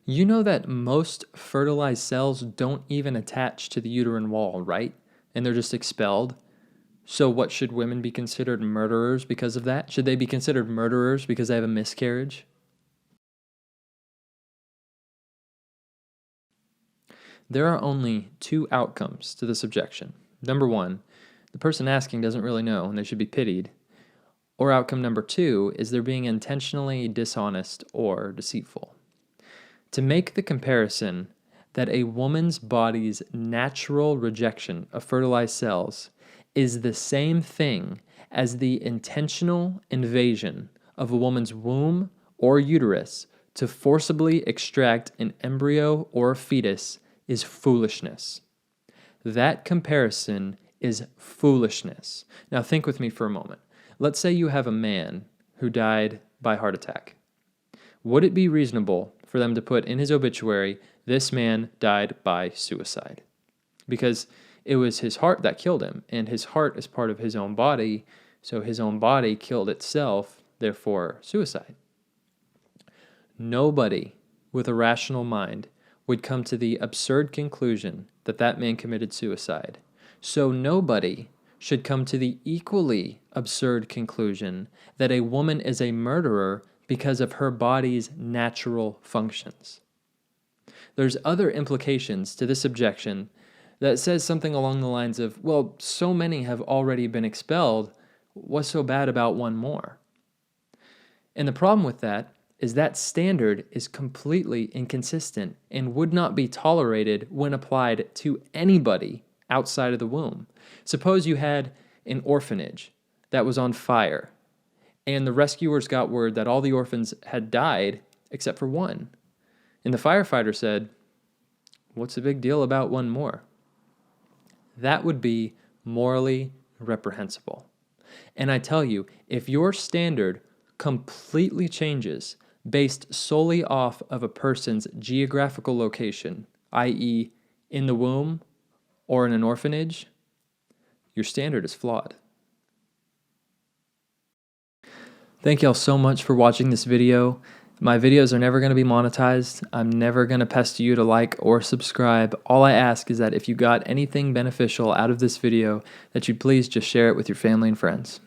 You know that most fertilized cells don't even attach to the uterine wall, right? And they're just expelled. So, what should women be considered murderers because of that? Should they be considered murderers because they have a miscarriage? There are only two outcomes to this objection. Number one, the person asking doesn't really know and they should be pitied. Or outcome number two is they're being intentionally dishonest or deceitful. To make the comparison that a woman's body's natural rejection of fertilized cells is the same thing as the intentional invasion of a woman's womb or uterus to forcibly extract an embryo or a fetus is foolishness. That comparison is foolishness. Now, think with me for a moment. Let's say you have a man who died by heart attack. Would it be reasonable for them to put in his obituary, this man died by suicide? Because it was his heart that killed him, and his heart is part of his own body, so his own body killed itself, therefore suicide. Nobody with a rational mind would come to the absurd conclusion that that man committed suicide. So nobody should come to the equally absurd conclusion that a woman is a murderer because of her body's natural functions. There's other implications to this objection that says something along the lines of, well, so many have already been expelled, what's so bad about one more? And the problem with that is that standard is completely inconsistent and would not be tolerated when applied to anybody outside of the womb. Suppose you had an orphanage that was on fire, and the rescuers got word that all the orphans had died except for one. And the firefighter said, "What's the big deal about one more?" That would be morally reprehensible. And I tell you, if your standard completely changes based solely off of a person's geographical location, i.e., in the womb or in an orphanage, your standard is flawed. Thank y'all so much for watching this video. My videos are never going to be monetized. I'm never going to pester you to like or subscribe. All I ask is that if you got anything beneficial out of this video, that you'd please just share it with your family and friends.